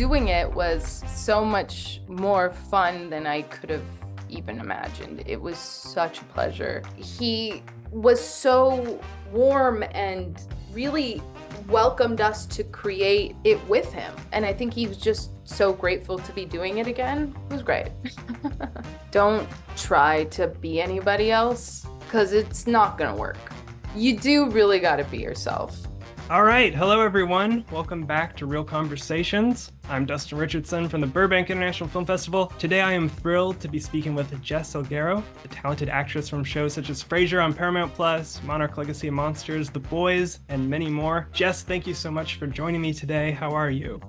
doing it was so much more fun than I could have even imagined. It was such a pleasure. He was so warm and really welcomed us to create it with him. And I think he was just so grateful to be doing it again. It was great. Don't try to be anybody else because it's not gonna work. You do really gotta be yourself. All right. Hello, everyone. Welcome back to Real Conversations. I'm Dustin Richardson from the Burbank International Film Festival. Today, I am thrilled to be speaking with Jess Salgueiro, a talented actress from shows such as Frasier on Paramount+, Monarch Legacy of Monsters, The Boys, and many more. Jess, thank you so much for joining me today. How are you?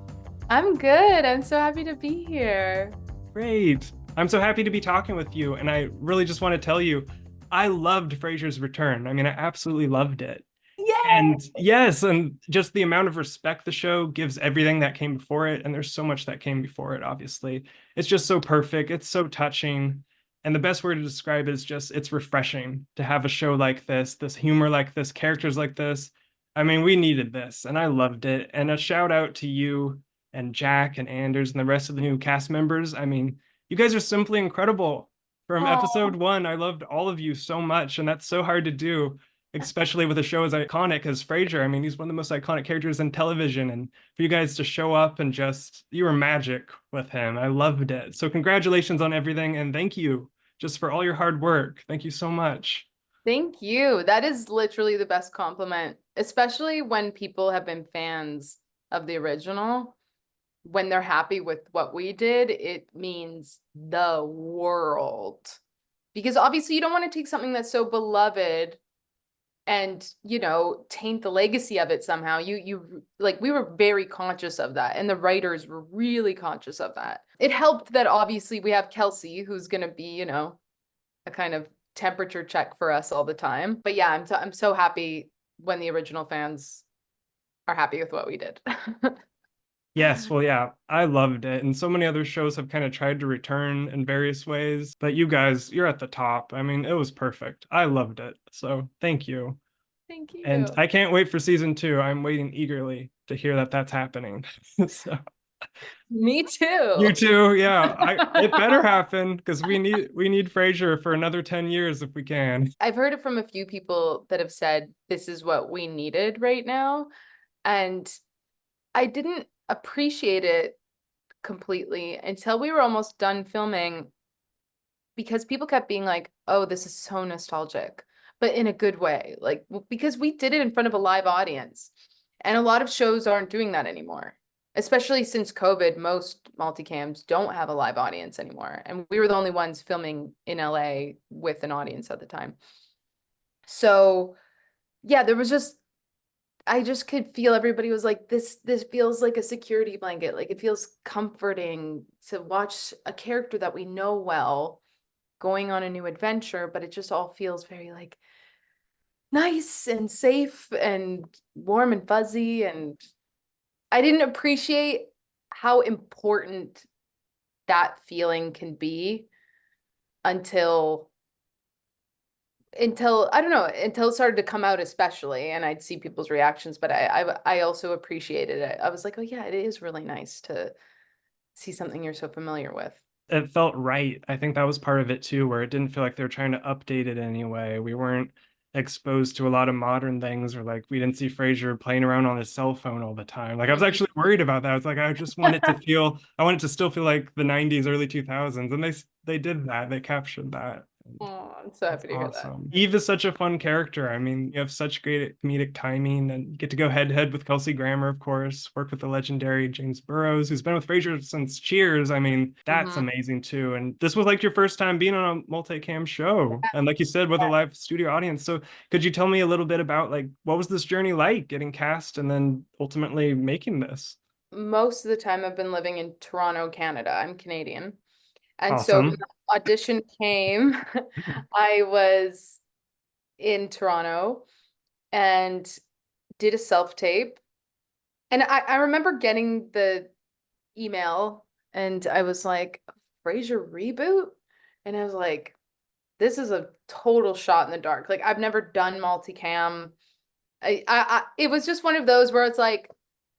I'm good. I'm so happy to be here. Great. I'm so happy to be talking with you, and I really just want to tell you, I loved Frasier's return. I mean, I absolutely loved it. Yay! And yes, and just the amount of respect the show gives everything that came before it, and there's so much that came before it, obviously. It's just so perfect. It's so touching. And the best word to describe it is just, it's refreshing to have a show like this humor like this, characters like this. I mean, we needed this, and I loved it. And a shout out to you and Jack and Anders and the rest of the new cast members. I mean, you guys are simply incredible. From Aw. episode 1, I loved all of you so much, and that's so hard to do, especially with a show as iconic as Frasier. I mean, he's one of the most iconic characters in television, and for you guys to show up and just, you were magic with him. I loved it. So congratulations on everything, and thank you just for all your hard work. Thank you so much. Thank you. That is literally the best compliment, especially when people have been fans of the original. When they're happy with what we did, it means the world. Because obviously you don't want to take something that's so beloved and, you know, taint the legacy of it somehow. You like, we were very conscious of that, and the writers were really conscious of that. It helped that obviously we have Kelsey, who's going to be, you know, a kind of temperature check for us all the time. But yeah, I'm so happy when the original fans are happy with what we did. Yes, well, yeah, I loved it. And so many other shows have kind of tried to return in various ways, but you guys, you're at the top. I mean, it was perfect. I loved it. So thank you. Thank you. And I can't wait for season 2. I'm waiting eagerly to hear that that's happening. So Me too. you too, yeah. It better happen because we need Frasier for another 10 years if we can. I've heard it from a few people that have said this is what we needed right now. And I didn't appreciate it completely until we were almost done filming, because people kept being like, oh, this is so nostalgic, but in a good way. Like, because we did it in front of a live audience. And a lot of shows aren't doing that anymore. Especially since COVID, most multi-cams don't have a live audience anymore. And we were the only ones filming in LA with an audience at the time. So yeah, there was just, I just could feel everybody was like, this feels like a security blanket. Like, it feels comforting to watch a character that we know well going on a new adventure, but it just all feels very like nice and safe and warm and fuzzy. And I didn't appreciate how important that feeling can be until I don't know, until it started to come out, especially, and I'd see people's reactions, but I also appreciated it. I was like, oh yeah, it is really nice to see something you're so familiar with. It felt right. I think that was part of it too, where it didn't feel like they were trying to update it anyway. We weren't exposed to a lot of modern things, or like we didn't see Frasier playing around on his cell phone all the time. Like I was actually worried about that. I was like, I just want it to feel, I want it to still feel like the 90s, early 2000s. And they did that. They captured that. Oh, I'm so happy to hear that. Awesome. Eve is such a fun character. I mean, you have such great comedic timing, and you get to go head to head with Kelsey Grammer, of course, work with the legendary James Burrows, who's been with Frasier since Cheers. I mean, that's amazing too. And this was like your first time being on a multi-cam show. And like you said, with a live studio audience. So could you tell me a little bit about, like, what was this journey like getting cast and then ultimately making this? Most of the time I've been living in Toronto, Canada. I'm Canadian. And so when Awesome. the audition came, I was in Toronto and did a self-tape. And I remember getting the email and I was like, Frasier reboot? And I was like, this is a total shot in the dark. Like, I've never done multicam. It was just one of those where it's like,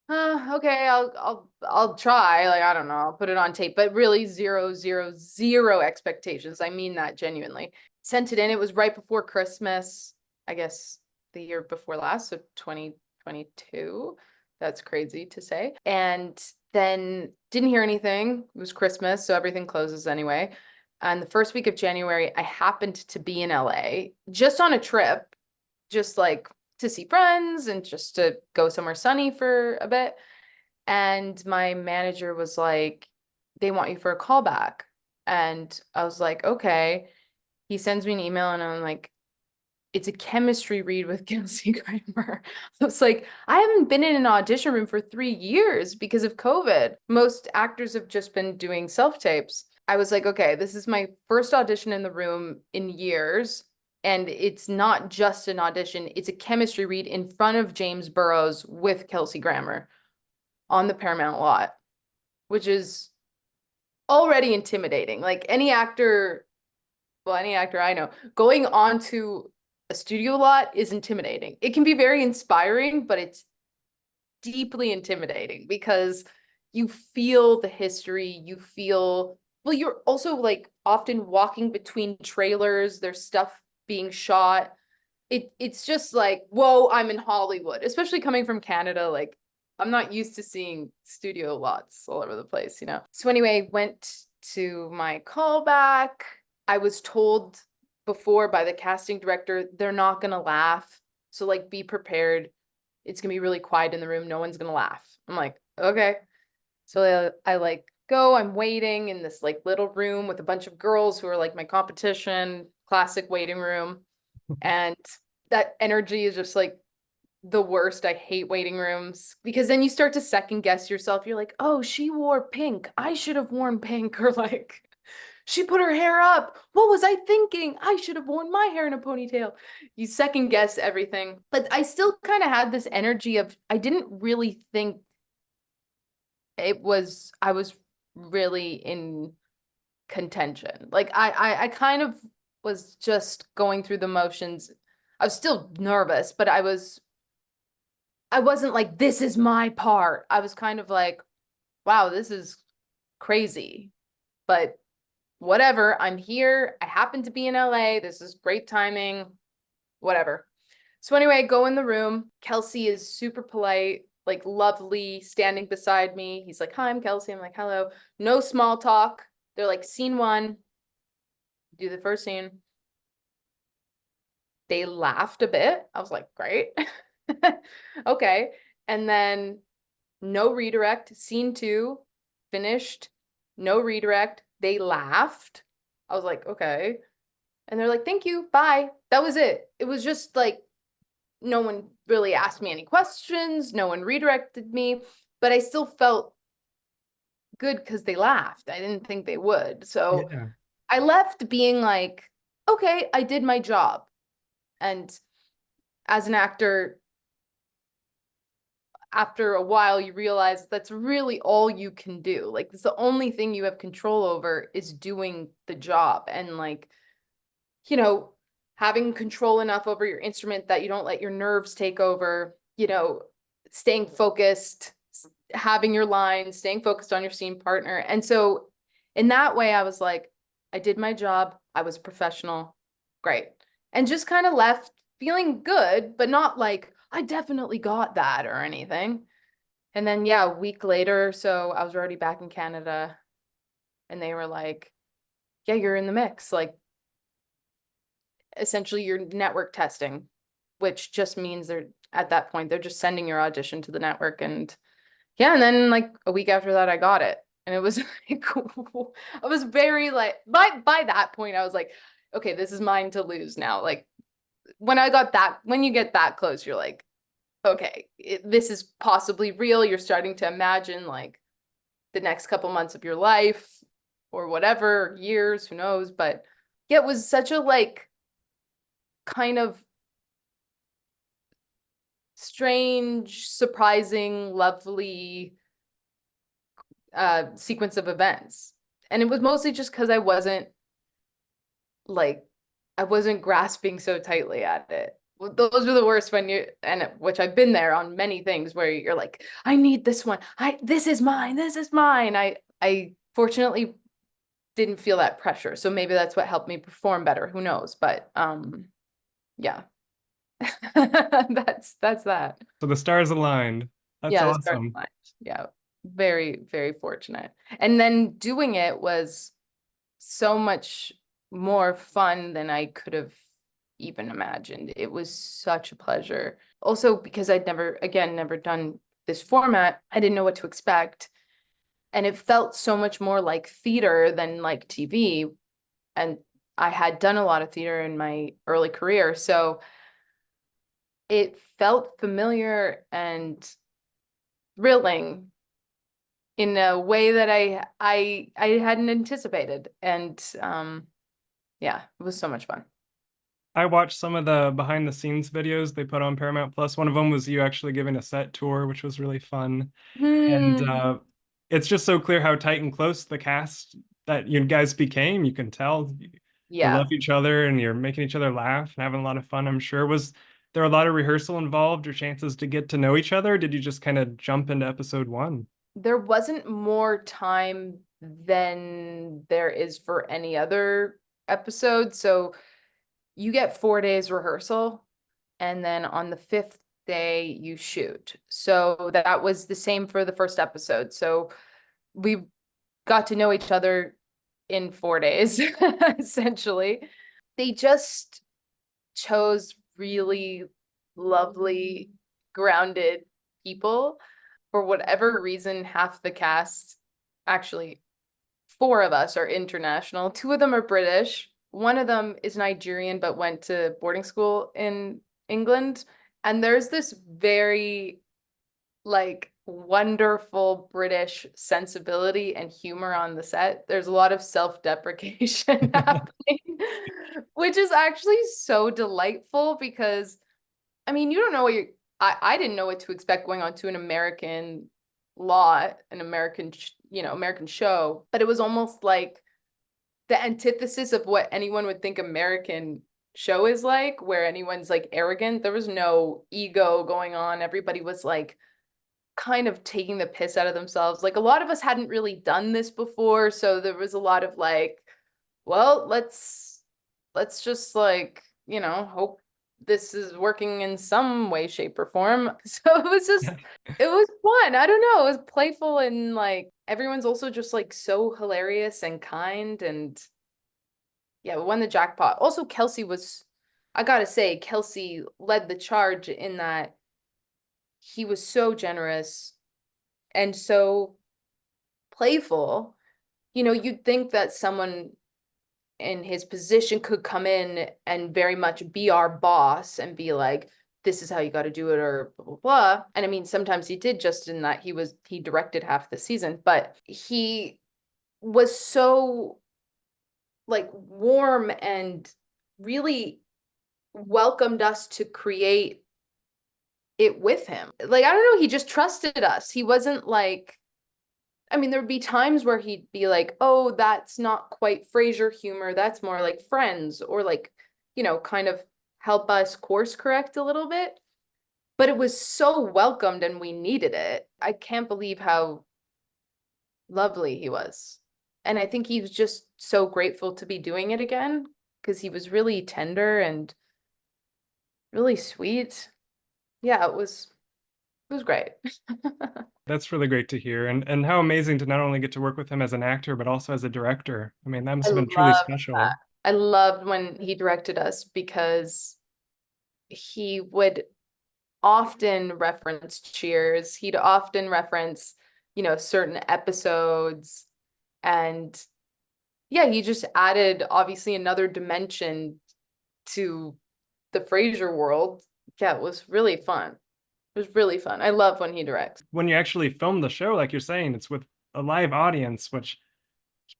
Okay, I'll try. Like, I don't know, I'll put it on tape, but really zero, zero, zero expectations. I mean that genuinely. Sent it in. It was right before Christmas, I guess the year before last, so 2022. That's crazy to say. And then didn't hear anything. It was Christmas, so everything closes anyway. And the first week of January, I happened to be in LA just on a trip, just like to see friends and just to go somewhere sunny for a bit. And my manager was like, they want you for a callback. And I was like, okay. He sends me an email and I'm like, it's a chemistry read with Kelsey Grammer. I was like, I haven't been in an audition room for 3 years because of COVID. Most actors have just been doing self-tapes. I was like, okay, this is my first audition in the room in years. And it's not just an audition, it's a chemistry read in front of James Burrows with Kelsey Grammer on the Paramount lot, which is already intimidating. Like any actor I know, going onto a studio lot is intimidating. It can be very inspiring, but it's deeply intimidating because you feel the history, you feel, well, you're also like often walking between trailers, there's stuff being shot. It's just like, whoa, I'm in Hollywood, especially coming from Canada. Like, I'm not used to seeing studio lots all over the place, you know? So anyway, went to my callback. I was told before by the casting director, they're not gonna laugh. So like be prepared. It's gonna be really quiet in the room. No one's gonna laugh. I'm like, okay. So I like go, I'm waiting in this like little room with a bunch of girls who are like my competition, classic waiting room. And that energy is just like the worst. I hate waiting rooms because then you start to second guess yourself. You're like, oh, she wore pink. I should have worn pink. Or like, she put her hair up. What was I thinking? I should have worn my hair in a ponytail. You second guess everything. But I still kind of had this energy of, I didn't really think I was really in contention. Like I kind of was just going through the motions. I was still nervous, but I wasn't like, this is my part. I was kind of like, wow, this is crazy. But whatever, I'm here. I happen to be in LA. This is great timing. Whatever. So anyway, I go in the room. Kelsey is super polite, like lovely, standing beside me. He's like, hi, I'm Kelsey. I'm like, hello. No small talk. They're like, scene one, do the first scene. They laughed a bit. I was like, great. Okay. And then no redirect. Scene two, finished. No redirect. They laughed. I was like, okay. And they're like, thank you. Bye. That was it. It was just like, no one really asked me any questions. No one redirected me, but I still felt good because they laughed. I didn't think they would. So Yeah. I left being like, okay, I did my job. And as an actor, after a while, you realize that's really all you can do. Like, it's the only thing you have control over is doing the job. And like, you know, having control enough over your instrument that you don't let your nerves take over, you know, staying focused, having your lines, staying focused on your scene partner. And so in that way, I was like, I did my job. I was professional. Great. And just kind of left feeling good, but not like, I definitely got that or anything. And then, yeah, a week later, so I was already back in Canada and they were like, yeah, you're in the mix. Like, essentially you're network testing, which just means they're at that point, they're just sending your audition to the network. And yeah, and then like a week after that, I got it. And it was like, I was very like, by that point, I was like, okay, this is mine to lose now. Like when you get that close, you're like, okay, this is possibly real. You're starting to imagine like the next couple months of your life or whatever, years, who knows. But yeah, it was such a like kind of strange, surprising, lovely sequence of events. And it was mostly just because like I wasn't grasping so tightly at it. those are the worst when you, and which I've been there on many things where you're like, I need this one. This is mine. This is mine. I fortunately didn't feel that pressure. So maybe that's what helped me perform better. Who knows? But yeah. That's that. So the stars aligned. That's Yeah, the start awesome. line. Yeah. Very, very fortunate. And then doing it was so much more fun than I could have even imagined. It was such a pleasure. Also, because I'd never, again, never done this format, I didn't know what to expect. And it felt so much more like theater than like TV. And I had done a lot of theater in my early career. So it felt familiar and thrilling in a way that I hadn't anticipated. And yeah, it was so much fun. I watched some of the behind the scenes videos they put on Paramount Plus. One of them was you actually giving a set tour, which was really fun. And Hmm. it's just so clear how tight and close the cast that you guys became. You can tell you Yeah. love each other and you're making each other laugh and having a lot of fun, I'm sure. Was there a lot of rehearsal involved or chances to get to know each other? Or did you just kind of jump into episode one? There wasn't more time than there is for any other episode. So you get 4 days rehearsal, and then on the fifth day you shoot. So that was the same for the first episode. So we got to know each other in 4 days, essentially. They just chose really lovely, grounded people. For whatever reason, half the cast, actually, four of us are international. Two of them are British. One of them is Nigerian, but went to boarding school in England. And there's this very like wonderful British sensibility and humor on the set. There's a lot of self-deprecation happening, which is actually so delightful because I mean, you don't know what you're I didn't know what to expect going on to an American law, an American, American show, but it was almost like the antithesis of what anyone would think American show is like, where anyone's like arrogant. There was no ego going on. Everybody was like kind of taking the piss out of themselves. Like a lot of us hadn't really done this before, so there was a lot of like, well, let's just like, hope this is working in some way, shape, or form. So it was fun. I don't know. It was playful and like everyone's also just like so hilarious and kind and yeah, we won the jackpot. Also, I gotta say, Kelsey led the charge in that he was so generous and so playful. You'd think that someone in his position could come in and very much be our boss and be like, this is how you got to do it or blah, blah, blah. And I mean, sometimes he did just in that he directed half the season, but he was so like warm and really welcomed us to create it with him. Like, I don't know, he just trusted us. He wasn't like, I mean, there would be times where he'd be like, oh, that's not quite Frasier humor. That's more like Friends, or like, kind of help us course correct a little bit. But it was so welcomed and we needed it. I can't believe how lovely he was. And I think he was just so grateful to be doing it again because he was really tender and really sweet. Yeah, it was great. That's really great to hear. And how amazing to not only get to work with him as an actor, but also as a director. I mean, that I must have been truly loved that. special. I loved when he directed us because he would often reference Cheers. He'd often reference, certain episodes. And yeah, he just added obviously another dimension to the Frasier world. Yeah, it was really fun. It was really fun. I love when he directs. When you actually film the show, like you're saying, it's with a live audience, which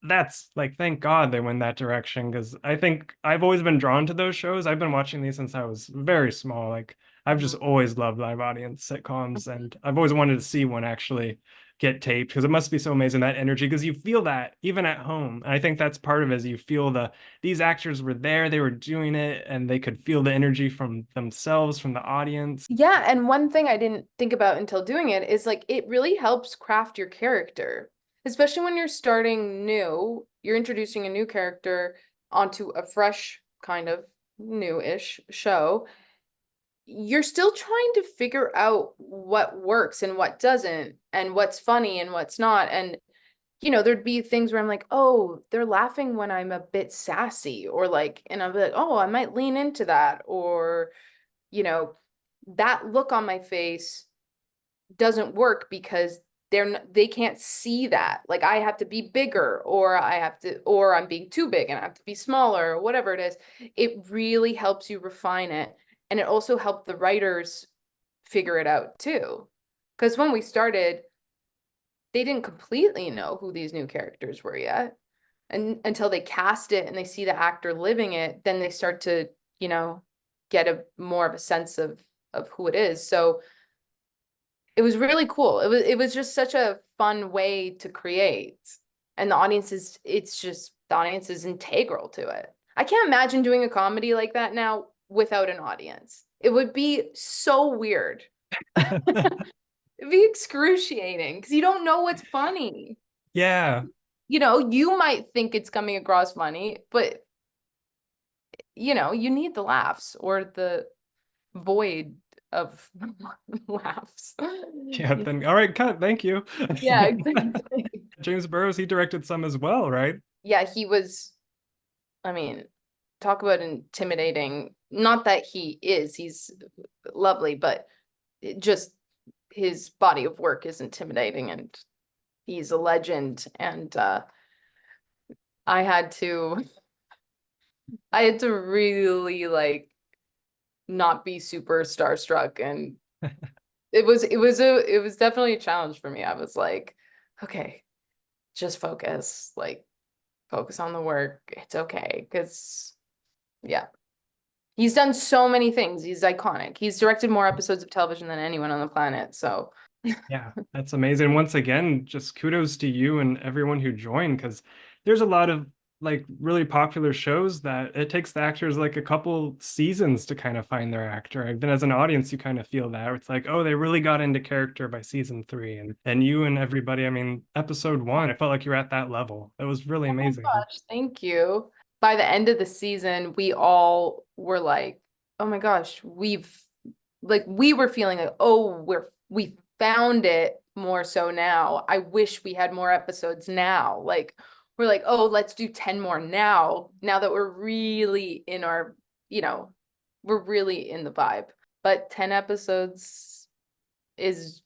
that's like, thank God they went that direction because I think I've always been drawn to those shows. I've been watching these since I was very small. Like I've just Mhm. always loved live audience sitcoms, and I've always wanted to see one actually. get taped, because it must be so amazing, that energy, because you feel that even at home. And I think that's part of it, is you feel these actors were there, they were doing it, and they could feel the energy from themselves, from the audience. Yeah, and one thing I didn't think about until doing it is like it really helps craft your character, especially when you're starting new. You're introducing a new character onto a fresh kind of new-ish show. You're still trying to figure out what works and what doesn't, and what's funny and what's not. And there'd be things where I'm like, oh, they're laughing when I'm a bit sassy, or like, and I'm like, oh, I might lean into that, or you know, that look on my face doesn't work because they can't see that. Like I have to be bigger, or I'm being too big and I have to be smaller, or whatever it is. It really helps you refine it. And it also helped the writers figure it out too. Because when we started, they didn't completely know who these new characters were yet. And until they cast it and they see the actor living it, then they start to, get a more of a sense of who it is. So it was really cool. It was just such a fun way to create. And the audience is integral to it. I can't imagine doing a comedy like that now without an audience. It would be so weird. It'd be excruciating because you don't know what's funny. Yeah. You might think it's coming across funny, but you need the laughs or the void of laughs. Yeah, then all right, cut. Thank you. Yeah, exactly. James Burrows, he directed some as well, right? Yeah, he was, I mean, talk about intimidating. Not that he's lovely, but just his body of work is intimidating, and he's a legend. And I had to I had to really like not be super starstruck, and it was definitely a challenge for me. I was like, okay, just focus, like focus on the work. It's okay. Because yeah, he's done so many things. He's iconic. He's directed more episodes of television than anyone on the planet. So Yeah, that's amazing. Once again, just kudos to you and everyone who joined, because there's a lot of like really popular shows that it takes the actors like a couple seasons to kind of find their actor. And then as an audience, you kind of feel that. It's like, oh, they really got into character by season 3. And you and everybody, I mean, episode 1, I felt like you were at that level. It was really oh my amazing. gosh, thank you. By the end of the season, we all were like, oh my gosh, we were feeling like, oh, we found it more so now. I wish we had more episodes now. Like we're like, oh, let's do 10 more now that we're really in our, we're really in the vibe. But 10 episodes is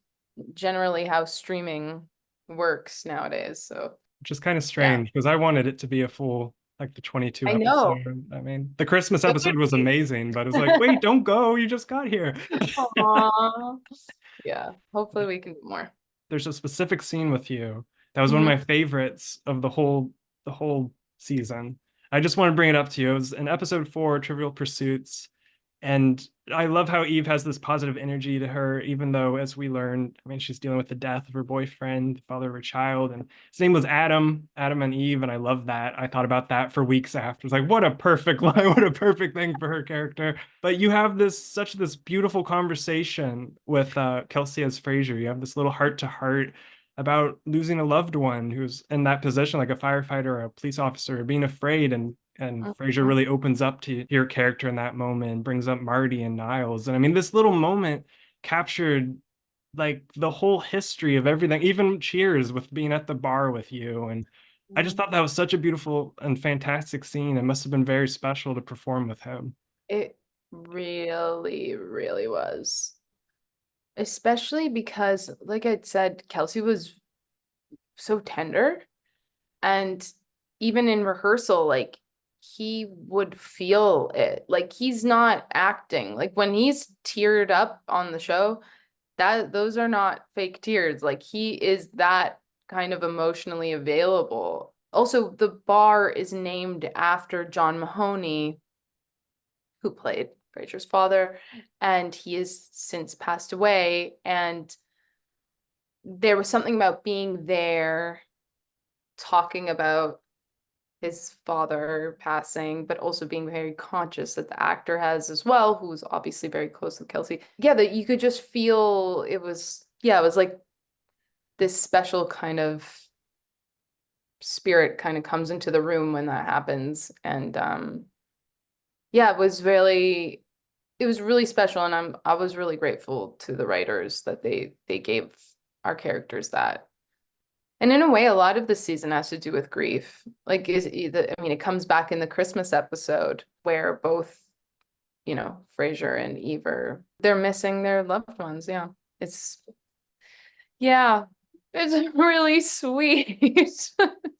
generally how streaming works nowadays. So Which is kind of yeah, strange because I wanted it to be a full, like the 22 I know. episode. I mean, the Christmas So episode did was we. amazing, but it's like, wait, don't go. You just got here. Aw. Yeah, hopefully we can do more. There's a specific scene with you that was one of Mhm. my favorites of the whole season. I just want to bring it up to you. It was in episode 4, Trivial Pursuits. And I love how Eve has this positive energy to her, even though, as we learned, I mean, she's dealing with the death of her boyfriend, the father of her child, and his name was Adam and Eve, and I love that. I thought about that for weeks after. It's like, what a perfect line, what a perfect thing for her character. But you have this beautiful conversation with Kelsey as Frasier. You have this little heart to heart about losing a loved one who's in that position, like a firefighter or a police officer, being afraid, and Frasier Mhm. really opens up to your character in that moment and brings up Marty and Niles. And I mean, this little moment captured like the whole history of everything, even Cheers with being at the bar with you. And I just thought that was such a beautiful and fantastic scene. It must have been very special to perform with him. It really, really was. Especially because, like I said, Kelsey was so tender. And even in rehearsal, like he would feel it. Like he's not acting. Like when he's teared up on the show, those are not fake tears. Like he is that kind of emotionally available. Also, the bar is named after John Mahoney, who played Frasier's father, and he has since passed away. And there was something about being there, talking about his father passing, but also being very conscious that the actor has as well, who's obviously very close with Kelsey. Yeah, that you could just feel it was, yeah, it was like this special kind of spirit kind of comes into the room when that happens. And yeah, it was really special, and I was really grateful to the writers that they gave our characters that. And in a way, a lot of the season has to do with grief. Like, I mean, it comes back in the Christmas episode where both, Frasier and Eve they're missing their loved ones. Yeah. It's, yeah, it's really sweet. It's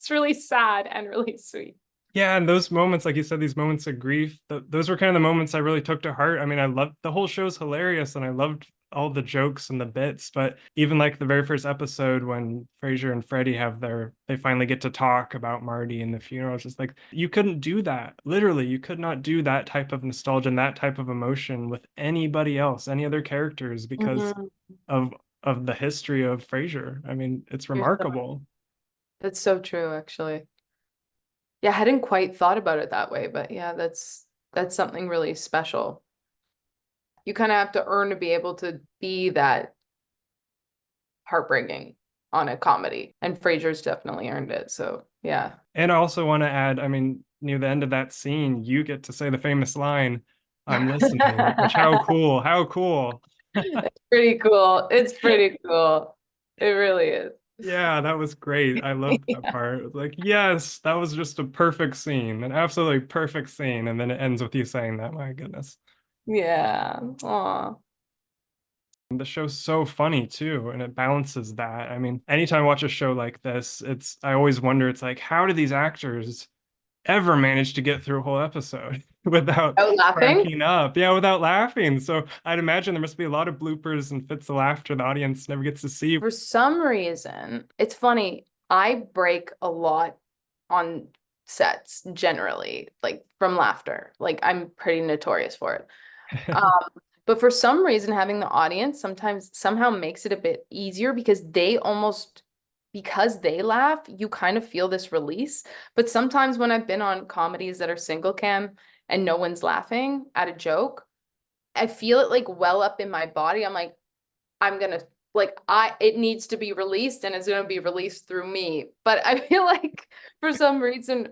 really sad and really sweet. Yeah, and those moments, like you said, these moments of grief, those were kind of the moments I really took to heart. I mean, I loved the whole show's hilarious and I loved all the jokes and the bits, but even like the very first episode when Frasier and Freddie they finally get to talk about Marty and the funeral, it's just like, you couldn't do that. Literally, you could not do that type of nostalgia and that type of emotion with anybody else, any other characters, because Mhm. of of the history of Frasier. I mean, it's You're so, remarkable. that's so true, actually. Yeah, I hadn't quite thought about it that way, but yeah, that's something really special. You kind of have to earn to be able to be that heartbreaking on a comedy, and Frasier's definitely earned it. So yeah. And I also want to add, I mean, near the end of that scene, you get to say the famous line, "I'm listening," which how cool, how cool. It's pretty cool. It's pretty cool. It really is. Yeah, that was great. I loved that Yeah. part. It was like, yes, that was just a perfect scene, an absolutely perfect scene. And then it ends with you saying that. My goodness. Yeah. Aw. And the show's so funny too, and it balances that. I mean, anytime I watch a show like this, I always wonder, it's like, how do these actors ever manage to get through a whole episode without Oh, laughing? cracking up? Yeah, without laughing. So I'd imagine there must be a lot of bloopers and fits of laughter the audience never gets to see. For some reason, it's funny. I break a lot on sets generally, like from laughter. Like I'm pretty notorious for it. Um, but for some reason, having the audience sometimes somehow makes it a bit easier because because they laugh, you kind of feel this release. But sometimes when I've been on comedies that are single cam and no one's laughing at a joke, I feel it like well up in my body. I'm like, I'm gonna it needs to be released and it's gonna be released through me. But I feel like for some reason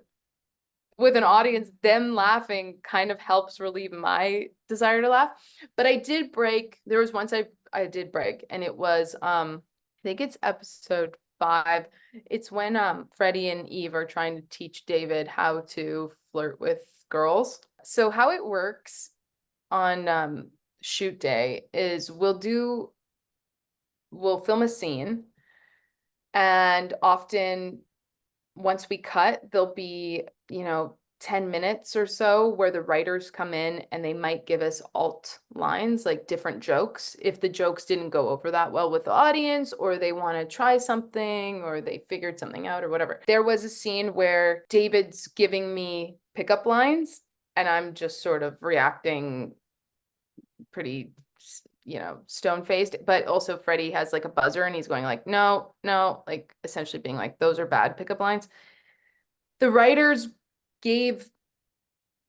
with an audience, them laughing kind of helps relieve my desire to laugh. But I did break. There was once I did break, and it was I think it's episode 5. It's when Freddie and Eve are trying to teach David how to flirt with girls. So how it works on shoot day is we'll film a scene, and often once we cut, there'll be, 10 minutes or so where the writers come in and they might give us alt lines, like different jokes. If the jokes didn't go over that well with the audience, or they want to try something, or they figured something out, or whatever. There was a scene where David's giving me pickup lines, and I'm just sort of reacting pretty, stone faced. But also, Freddie has like a buzzer and he's going like, no, no, like essentially being like, those are bad pickup lines. The writers gave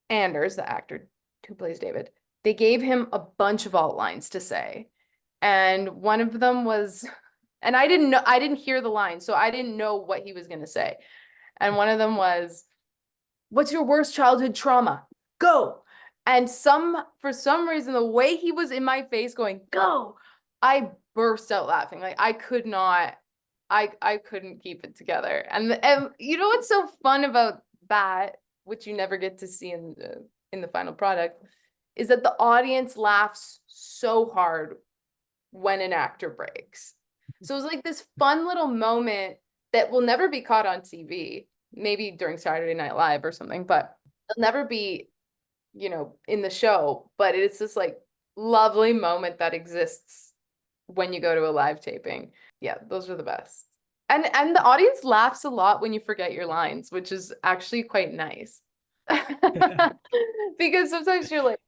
Anders, the actor who plays David, they gave him a bunch of alt lines to say. And one of them was, and I didn't hear the line, so I didn't know what he was going to say. And one of them was, what's your worst childhood trauma? Go. And for some reason, the way he was in my face going, go, I burst out laughing. Like I could not, I couldn't keep it together. And you know what's so fun about that, which you never get to see in the final product, is that the audience laughs so hard when an actor breaks. So it was like this fun little moment that will never be caught on TV, maybe during Saturday Night Live or something, but it'll never be, in the show. But it's this like lovely moment that exists when you go to a live taping. Yeah, those are the best. And the audience laughs a lot when you forget your lines, which is actually quite nice. Because sometimes you're like,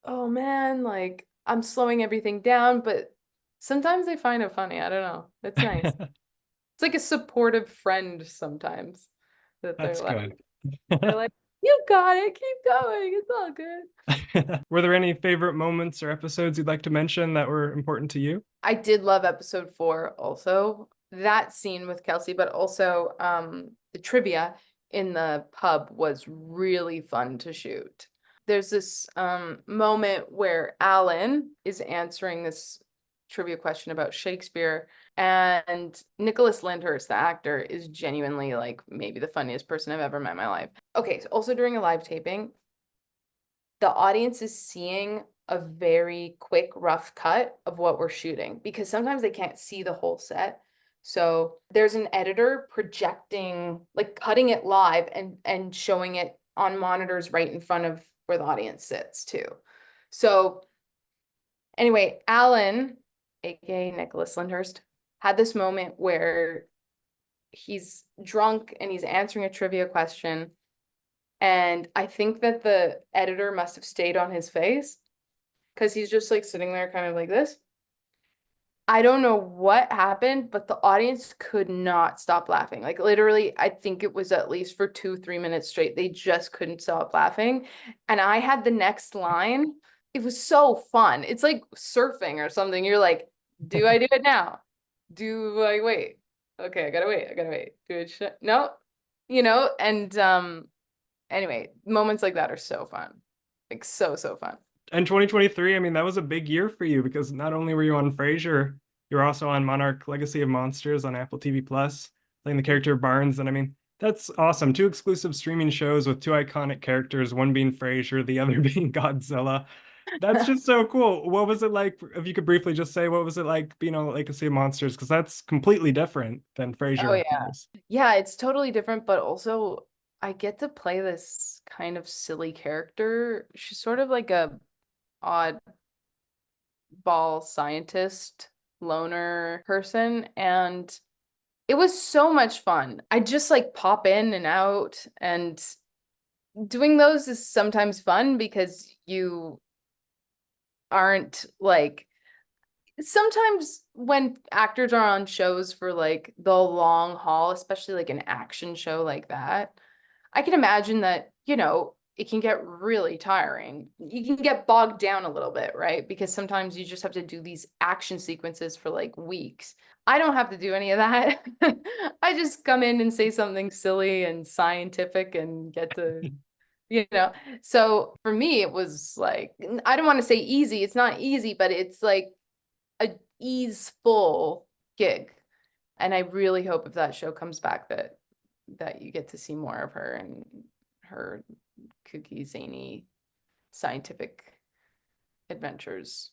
oh man, like I'm slowing everything down, but Sometimes they find it funny. I don't know. It's nice. It's like a supportive friend sometimes that That's good. they're like, you got it, keep going, it's all good. Were there any favorite moments or episodes you'd like to mention that were important to you? I did love episode 4 also. That scene with Kelsey, but also the trivia in the pub was really fun to shoot. There's this moment where Alan is answering this trivia question about Shakespeare, and Nicholas Lyndhurst, the actor, is genuinely like maybe the funniest person I've ever met in my life. Okay, so also during a live taping, the audience is seeing a very quick, rough cut of what we're shooting because sometimes they can't see the whole set. So there's an editor projecting, like cutting it live and showing it on monitors right in front of where the audience sits too. So anyway, Alan, aka Nicholas Lyndhurst, had this moment where he's drunk and he's answering a trivia question. And I think that the editor must have stayed on his face because he's just like sitting there kind of like this. I don't know what happened, but the audience could not stop laughing. Like literally, I think it was at least for 2, 3 minutes straight. They just couldn't stop laughing. And I had the next line. It was so fun. It's like surfing or something. You're like, do I do it now? Do I wait? Okay, I gotta wait. I gotta wait. Do it. No, and anyway, moments like that are so fun. Like so fun. And 2023, I mean, that was a big year for you because not only were you on Frasier, you were also on Monarch Legacy of Monsters on Apple TV Plus, playing the character of Barnes. And I mean, that's awesome. Two exclusive streaming shows with two iconic characters, one being Frasier, the other being Godzilla. That's just so cool. What was it like? If you could briefly just say, what was it like being on Legacy of Monsters? Because that's completely different than Oh Frasier, of yeah. course. Yeah, it's totally different, but also I get to play this kind of silly character. She's sort of like a odd ball scientist, loner person, and it was so much fun. I just like pop in and out, and doing those is sometimes fun because you aren't like sometimes when actors are on shows for like the long haul, especially like an action show like that, I can imagine that, it can get really tiring. You can get bogged down a little bit, right? Because sometimes you just have to do these action sequences for like weeks. I don't have to do any of that. I just come in and say something silly and scientific and get to, you know. So for me, it was like, I don't want to say easy. It's not easy, but it's like a easeful gig. And I really hope if that show comes back that you get to see more of her and her kooky, zany, scientific adventures.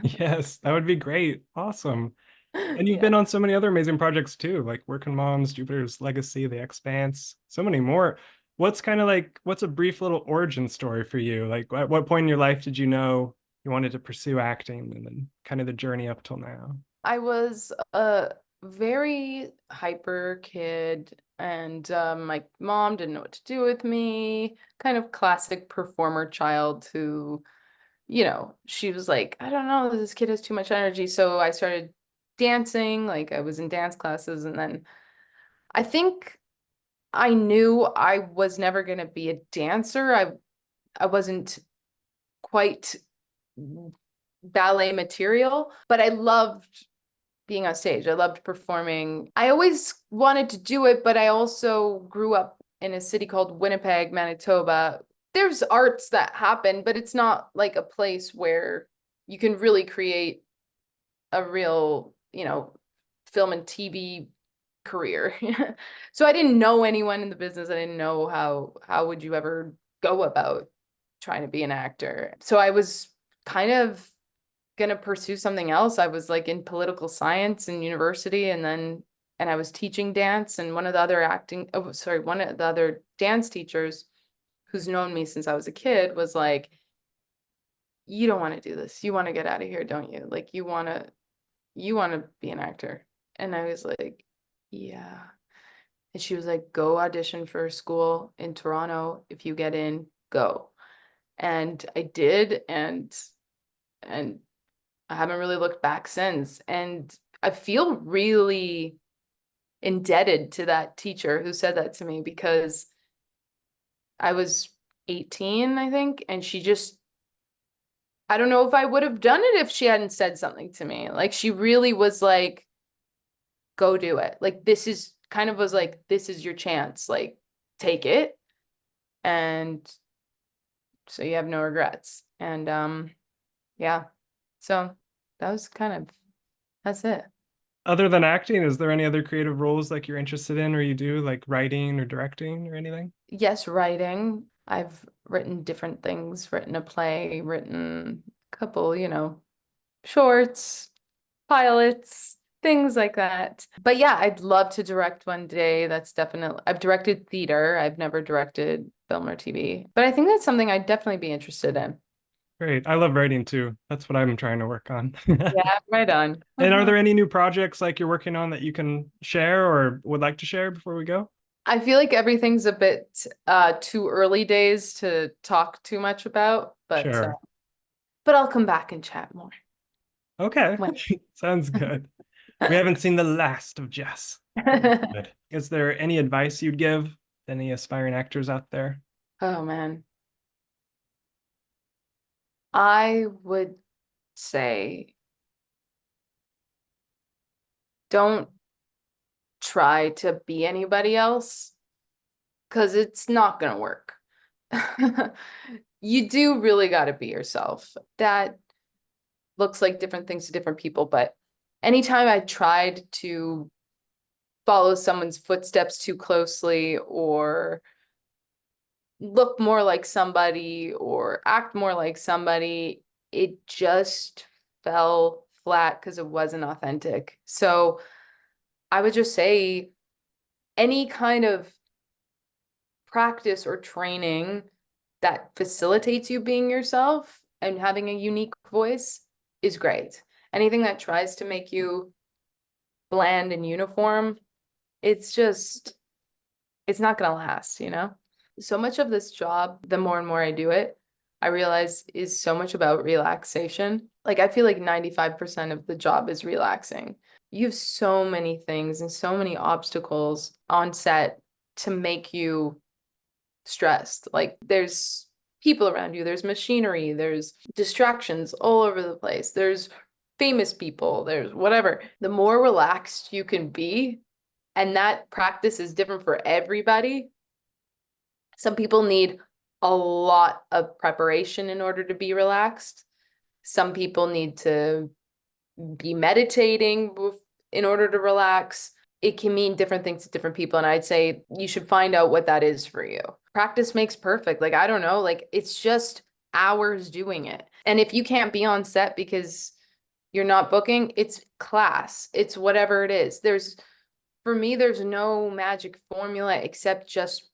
Yes, that would be great. Awesome. And you've Yeah. been on so many other amazing projects too, like Working Moms, Jupiter's Legacy, The Expanse, so many more. What's a brief little origin story for you? Like, at what point in your life did you know you wanted to pursue acting and then kind of the journey up till now? I was a very hyper kid, and my mom didn't know what to do with me. Kind of classic performer child who, she was like, I don't know, this kid has too much energy. So I started dancing, like I was in dance classes, and then I think I knew I was never going to be a dancer. I wasn't quite ballet material, but I loved being on stage. I loved performing. I always wanted to do it, but I also grew up in a city called Winnipeg, Manitoba. There's arts that happen, but it's not like a place where you can really create a real, film and TV career. So I didn't know anyone in the business. I didn't know how would you ever go about trying to be an actor. So I was kind of gonna pursue something else. I was like in political science in university, and I was teaching dance, and one of the other dance teachers who's known me since I was a kid was like, you don't want to do this. You want to get out of here, don't you? Like you want to be an actor. And I was like, yeah. And she was like, go audition for a school in Toronto. If you get in, go. And I did, and I haven't really looked back since. And I feel really indebted to that teacher who said that to me, because I was 18, I think, and she just, I don't know if I would have done it if she hadn't said something to me. Like, she really was like, go do it. Like, this is kind of was like, this is your chance. Like, take it. And so you have no regrets. And yeah. So that was kind of, that's it. Other than acting, is there any other creative roles like you're interested in or you do, like writing or directing or anything? Yes, writing. I've written different things, written a play, written a couple, shorts, pilots, things like that. But yeah, I'd love to direct one day. That's definitely, I've directed theater. I've never directed film or TV, but I think that's something I'd definitely be interested in. Great. I love writing too. That's what I'm trying to work on. Yeah, right on. And are there any new projects like you're working on that you can share or would like to share before we go? I feel like everything's a bit too early days to talk too much about, Sure. but I'll come back and chat more Okay. when. Sounds good. We haven't seen the last of Jess. Good. Is there any advice you'd give any aspiring actors out there? Oh man. I would say don't try to be anybody else, because it's not gonna work. You do really got to be yourself. That looks like different things to different people, but anytime I tried to follow someone's footsteps too closely, or look more like somebody, or act more like somebody, it just fell flat because it wasn't authentic. So I would just say any kind of practice or training that facilitates you being yourself and having a unique voice is great. Anything that tries to make you bland and uniform, it's just, it's not gonna last, you know? So much of this job, the more and more I do it, I realize is so much about relaxation. Like, I feel like 95% of the job is relaxing. You have so many things and so many obstacles on set to make you stressed. Like, there's people around you, there's machinery, there's distractions all over the place, there's famous people, there's whatever. The more relaxed you can be, and that practice is different for everybody. Some people need a lot of preparation in order to be relaxed. Some people need to be meditating in order to relax. It can mean different things to different people. And I'd say you should find out what that is for you. Practice makes perfect. Like, I don't know, like, it's just hours doing it. And if you can't be on set because you're not booking, it's class, it's whatever it is. For me, there's no magic formula except just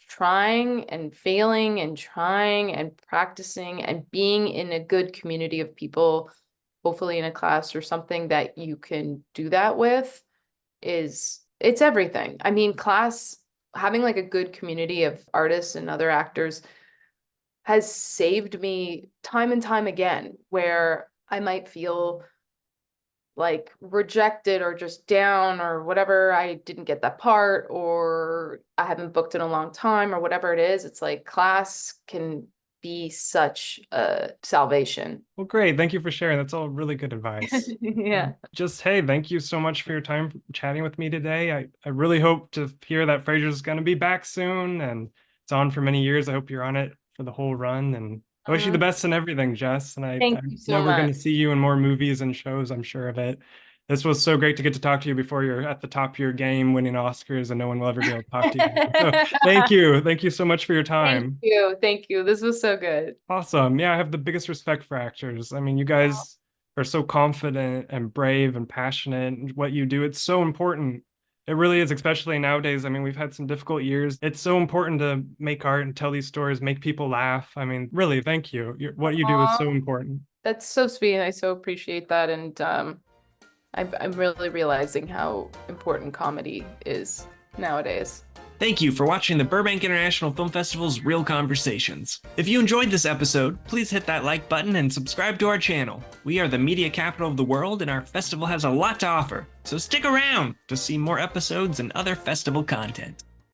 trying and failing and trying and practicing and being in a good community of people, hopefully in a class or something that you can do that with, it's everything. I mean, class, having like a good community of artists and other actors has saved me time and time again, where I might feel like rejected or just down or whatever, I didn't get that part, or I haven't booked in a long time, or whatever it is. It's like class can be such a salvation. Well, great. Thank you for sharing. That's all really good advice. Yeah. And just, hey, thank you so much for your time chatting with me today. I really hope to hear that Frasier's going to be back soon and it's on for many years. I hope you're on it for the whole run. And I wish you the best in everything, Jess. And Thank I'm you so never going much. to see you in more movies and shows, I'm sure of it. This was so great to get to talk to you before you're at the top of your game, winning Oscars, and no one will ever be able to talk to you again. So thank you. Thank you so much for your Thank time. you. Thank you. This was so good. Awesome. Yeah, I have the biggest respect for actors. I mean, you guys are so confident and brave and passionate in what you do. It's so important. It really is, especially nowadays. I mean, we've had some difficult years. It's so important to make art and tell these stories, make people laugh. I mean, really, thank you. What you do is Aw, so important. that's so sweet. I so appreciate that. And I'm really realizing how important comedy is nowadays. Thank you for watching the Burbank International Film Festival's Real Conversations. If you enjoyed this episode, please hit that like button and subscribe to our channel. We are the media capital of the world, and our festival has a lot to offer, so stick around to see more episodes and other festival content.